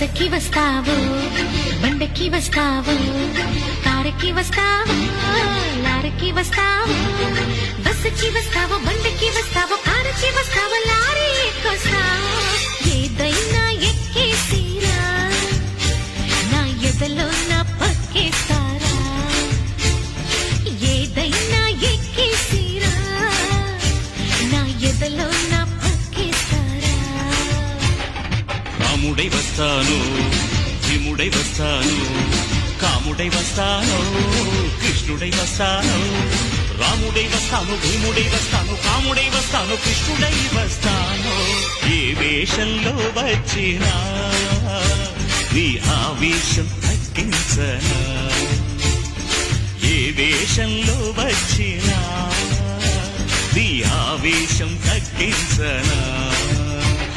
బస్సుకి వస్తావు బండకి వస్తావు కారుకి వస్తావు లారీకి వస్తావు బస్సుకి వస్తావు బండకి వస్తావు కారుకి వస్తావు లారీ ఎక్కొస్తావు ఏదైనా ఎక్కేసిరా నా ఎదలో నా పక్కేస్తారా ఏదైనా ఎక్కేసిరా నా ఎదలో నా పక్కేస్తారా రాముడై వస్తాను భీముడై వస్తాను కాముడై వస్తాను కృష్ణుడై వస్తాను రాముడై వస్తాను భీముడై వస్తాను కాముడై వస్తాను కృష్ణుడై వస్తాను ఏ వేషంలో వచ్చినా నీ ఆవేశం తగ్గించనా ఏ వేషంలో వచ్చినా నీ ఆవేశం తగ్గించనా